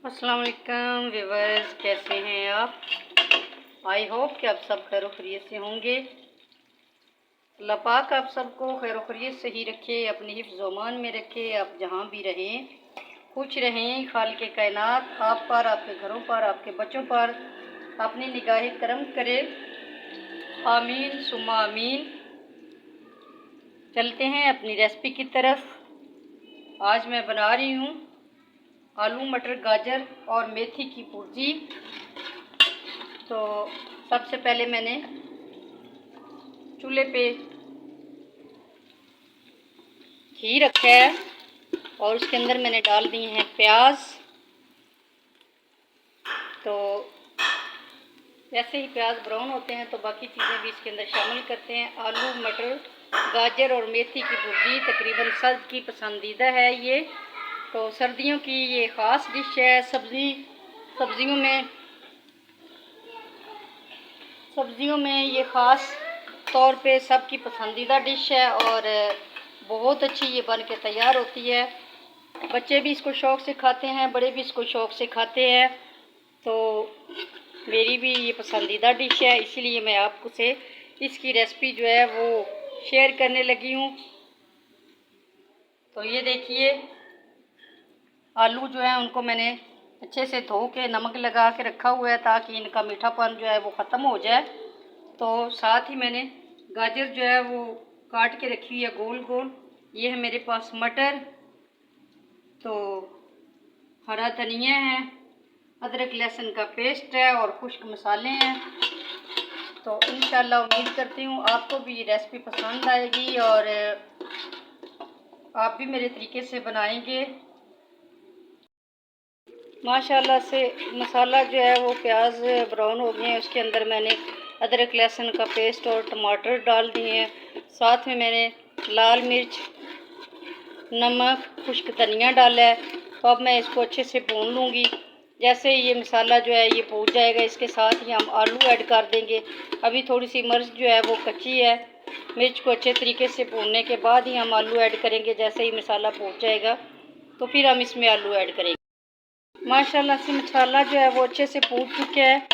अस्सलाम वालेकुम व्यूअर्स, कैसे हैं आप। आई होप कि आप सब खैर खैरियत से होंगे। अल्लाह पाक आप सबको खैर खैरियत से ही रखे, अपने हिफ्ज़ व अमान में रखे। आप जहाँ भी रहें खुश रहें। खालिक़ कायनात आप पर, आपके घरों पर, आपके बच्चों पर अपनी निगाह करम करे। आमीन सुम्मा आमीन। चलते हैं अपनी रेसिपी की तरफ। आज मैं बना रही हूँ आलू मटर गाजर और मेथी की भुर्जी। तो सबसे पहले मैंने चूल्हे पे घी रखा है और उसके अंदर मैंने डाल दिए हैं प्याज। तो जैसे ही प्याज ब्राउन होते हैं तो बाकी चीज़ें भी इसके अंदर शामिल करते हैं। आलू मटर गाजर और मेथी की भुर्जी तकरीबन सब की पसंदीदा है ये। तो सर्दियों की ये ख़ास डिश है। सब्जियों में ये ख़ास तौर पे सबकी पसंदीदा डिश है और बहुत अच्छी ये बन के तैयार होती है। बच्चे भी इसको शौक़ से खाते हैं, बड़े भी इसको शौक़ से खाते हैं। तो मेरी भी ये पसंदीदा डिश है, इसीलिए मैं आपको से इसकी रेसिपी जो है वो शेयर करने लगी हूँ। तो ये देखिए आलू जो है उनको मैंने अच्छे से धो के नमक लगा के रखा हुआ है ताकि इनका मीठापन जो है वो ख़त्म हो जाए। तो साथ ही मैंने गाजर जो है वो काट के रखी हुई है गोल गोल। ये है मेरे पास मटर, तो हरा धनिया है, अदरक लहसुन का पेस्ट है और खुश्क मसाले हैं। तो इंशाल्लाह उम्मीद करती हूँ आपको भी ये रेसिपी पसंद आएगी और आप भी मेरे तरीके से बनाएंगे। माशाल्लाह से मसाला जो है वो प्याज ब्राउन हो गए हैं। उसके अंदर मैंने अदरक लहसुन का पेस्ट और टमाटर डाल दिए हैं। साथ में मैंने लाल मिर्च, नमक, खुश्क धनिया डाला है। तो अब मैं इसको अच्छे से भून लूँगी। जैसे ये मसाला जो है ये भून जाएगा, इसके साथ ही हम आलू ऐड कर देंगे। अभी थोड़ी सी मिर्च जो है वो कच्ची है। मिर्च को अच्छे तरीके से भूनने के बाद ही हम आलू ऐड करेंगे। जैसे ही मसाला भून जाएगा तो फिर हम इसमें आलू ऐड करेंगे। माशाल्लाह से मसाला जो है वो अच्छे से भून चुका है।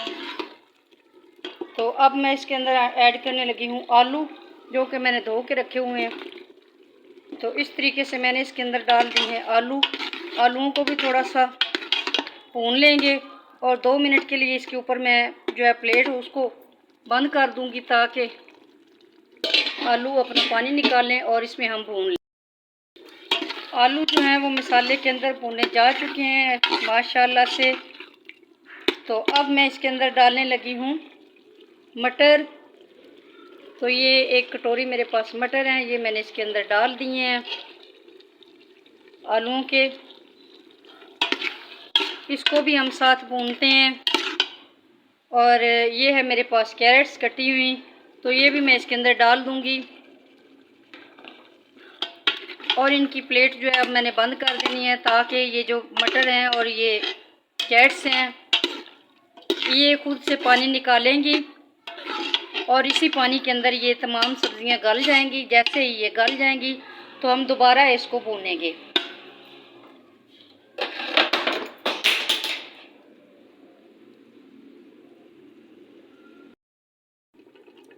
तो अब मैं इसके अंदर ऐड करने लगी हूँ आलू, जो कि मैंने धो के रखे हुए हैं। तो इस तरीके से मैंने इसके अंदर डाल दी हैं आलूओं को भी थोड़ा सा भून लेंगे और 2 मिनट के लिए इसके ऊपर मैं जो है प्लेट उसको बंद कर दूंगी ताकि आलू अपना पानी निकालें और इसमें हम भून लें। आलू जो हैं वो मसाले के अंदर भुने जा चुके हैं माशाल्लाह से। तो अब मैं इसके अंदर डालने लगी हूँ मटर। तो ये 1 कटोरी मेरे पास मटर हैं, ये मैंने इसके अंदर डाल दिए हैं आलूओं के। इसको भी हम साथ भूनते हैं। और ये है मेरे पास कैरेट्स कटी हुई, तो ये भी मैं इसके अंदर डाल दूँगी। और इनकी प्लेट जो है अब मैंने बंद कर देनी है ताकि ये जो मटर हैं और ये कैरेट्स हैं ये खुद से पानी निकालेंगी और इसी पानी के अंदर ये तमाम सब्जियां गल जाएंगी। जैसे ही ये गल जाएंगी तो हम दोबारा इसको भूनेंगे।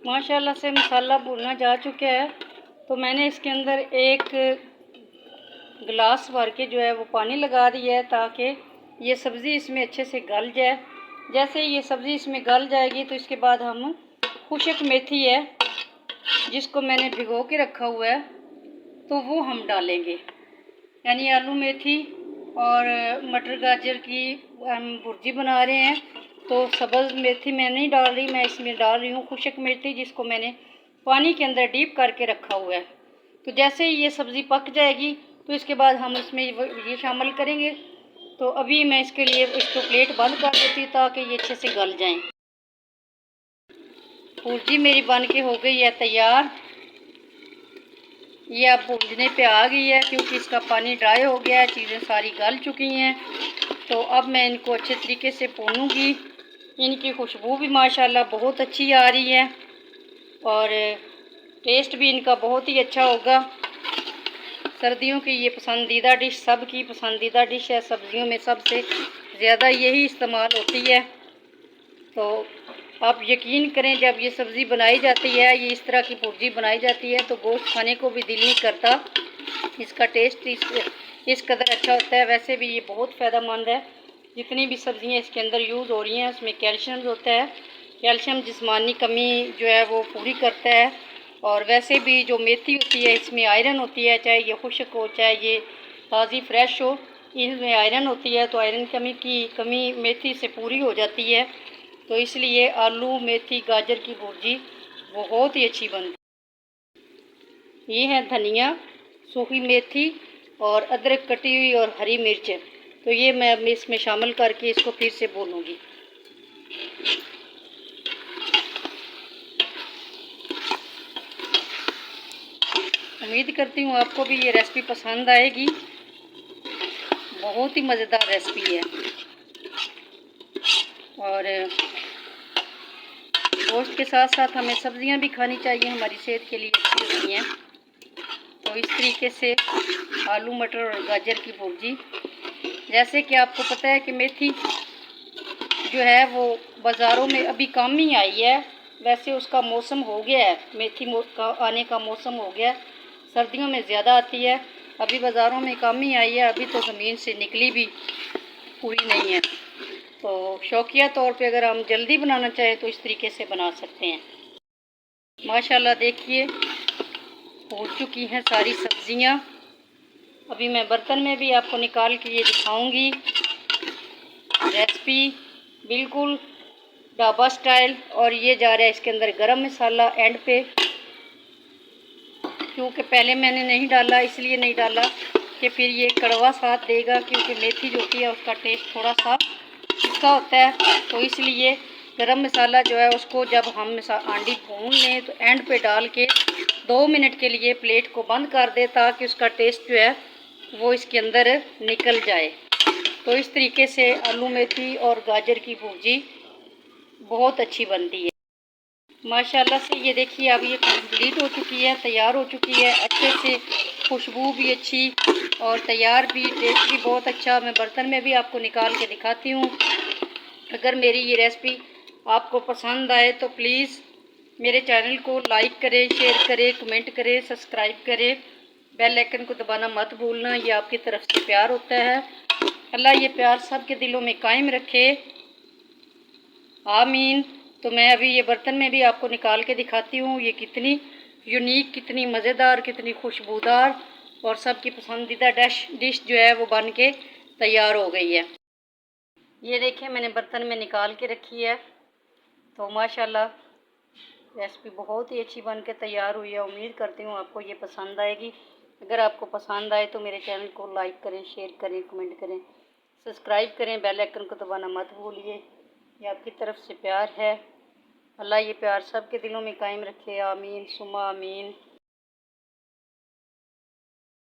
माशाल्लाह से मसाला भूनना जा चुका है। तो मैंने इसके अंदर 1 गिलास भर के जो है वो पानी लगा दिया है ताकि ये सब्ज़ी इसमें अच्छे से गल जाए। जैसे ही ये सब्ज़ी इसमें गल जाएगी तो इसके बाद हम खुश्क मेथी है जिसको मैंने भिगो के रखा हुआ है तो वो हम डालेंगे। यानी आलू मेथी और मटर गाजर की हम भुर्जी बना रहे हैं। तो सब्ज़ मेथी मैं नहीं डाल रही, मैं इसमें डाल रही हूँ खुश्क मेथी जिसको मैंने पानी के अंदर डीप करके रखा हुआ है। तो जैसे ही ये सब्ज़ी पक जाएगी तो इसके बाद हम इसमें ये शामिल करेंगे। तो अभी मैं इसके लिए इसको प्लेट बंद कर देती हूँ ताकि ये अच्छे से गल जाएं। भुर्जी मेरी बन के हो गई है तैयार। ये अब भूनने पे आ गई है क्योंकि इसका पानी ड्राई हो गया है, चीज़ें सारी गल चुकी हैं। तो अब मैं इनको अच्छे तरीके से भूनूंगी। इनकी खुशबू भी माशाल्लाह बहुत अच्छी आ रही है और टेस्ट भी इनका बहुत ही अच्छा होगा। सर्दियों की ये पसंदीदा डिश, सबकी पसंदीदा डिश है। सब्जियों में सबसे ज़्यादा यही इस्तेमाल होती है। तो आप यकीन करें, जब ये सब्ज़ी बनाई जाती है, ये इस तरह की भुर्जी बनाई जाती है, तो गोश्त खाने को भी दिल नहीं करता। इसका टेस्ट इस कदर अच्छा होता है। वैसे भी ये बहुत फ़ायदेमंद है। जितनी भी सब्ज़ियाँ इसके अंदर यूज़ हो रही हैं, उसमें कैल्शियम होता है। कैल्शियम जिस्मानी कमी जो है वो पूरी करता है। और वैसे भी जो मेथी होती है, इसमें आयरन होती है, चाहे ये खुश्क हो चाहे ये ताज़ी फ्रेश हो, इनमें आयरन होती है। तो आयरन की कमी मेथी से पूरी हो जाती है। तो इसलिए आलू मेथी गाजर की भुर्जी बहुत ही अच्छी बनती है। ये है धनिया, सूखी मेथी और अदरक कटी हुई और हरी मिर्च। तो ये मैं अब इसमें शामिल करके इसको फिर से भूनूंगी। उम्मीद करती हूँ आपको भी ये रेसिपी पसंद आएगी। बहुत ही मज़ेदार रेसिपी है और गोश्त के साथ साथ हमें सब्जियां भी खानी चाहिए, हमारी सेहत के लिए अच्छी होती हैं। तो इस तरीके से आलू मटर और गाजर की भुर्जी। जैसे कि आपको पता है कि मेथी जो है वो बाज़ारों में अभी कम ही आई है। वैसे उसका मौसम हो गया है, मेथी का आने का मौसम हो गया। सर्दियों में ज़्यादा आती है, अभी बाज़ारों में कम ही आई है। अभी तो ज़मीन से निकली भी पूरी नहीं है। तो शौकिया तौर पे अगर हम जल्दी बनाना चाहें तो इस तरीके से बना सकते हैं। माशाल्लाह देखिए हो चुकी हैं सारी सब्जियां। अभी मैं बर्तन में भी आपको निकाल के ये दिखाऊंगी। रेसिपी बिल्कुल ढाबा स्टाइल। और ये जा रहा है इसके अंदर गरम मसाला एंड पे, क्योंकि पहले मैंने नहीं डाला, इसलिए नहीं डाला कि फिर ये कड़वा साथ देगा, क्योंकि मेथी जो होती है उसका टेस्ट थोड़ा सा तीखा होता है। तो इसलिए गरम मसाला जो है उसको जब हम आंडी भून लें तो एंड पे डाल के 2 मिनट के लिए प्लेट को बंद कर दे, ताकि उसका टेस्ट जो है वो इसके अंदर निकल जाए। तो इस तरीके से आलू मेथी और गाजर की भुर्जी बहुत अच्छी बनती है। माशाल्लाह से ये देखिए अब ये कंप्लीट हो चुकी है, तैयार हो चुकी है अच्छे से। खुशबू भी अच्छी और तैयार भी, टेस्ट भी बहुत अच्छा। मैं बर्तन में भी आपको निकाल के दिखाती हूँ। अगर मेरी ये रेसिपी आपको पसंद आए तो प्लीज़ मेरे चैनल को लाइक करें, शेयर करें, कमेंट करें, सब्सक्राइब करें। बेल आइकन को दबाना मत भूलना, ये आपकी तरफ से प्यार होता है। अल्लाह ये प्यार सबके दिलों में कायम रखे, आमीन। तो मैं अभी ये बर्तन में भी आपको निकाल के दिखाती हूँ ये कितनी यूनिक, कितनी मज़ेदार, कितनी खुशबूदार और सबकी पसंदीदा डिश जो है वो बन के तैयार हो गई है। ये देखिए मैंने बर्तन में निकाल के रखी है। तो माशाल्लाह रेसिपी बहुत ही अच्छी बन के तैयार हुई है। उम्मीद करती हूँ आपको ये पसंद आएगी। अगर आपको पसंद आए तो मेरे चैनल को लाइक करें, शेयर करें, कमेंट करें, सब्सक्राइब करें, बेल आइकन को दबाना मत भूलिए। ये आपकी तरफ से प्यार है। अल्लाह ये प्यार सबके दिलों में कायम रखे, आमीन सुमा आमीन।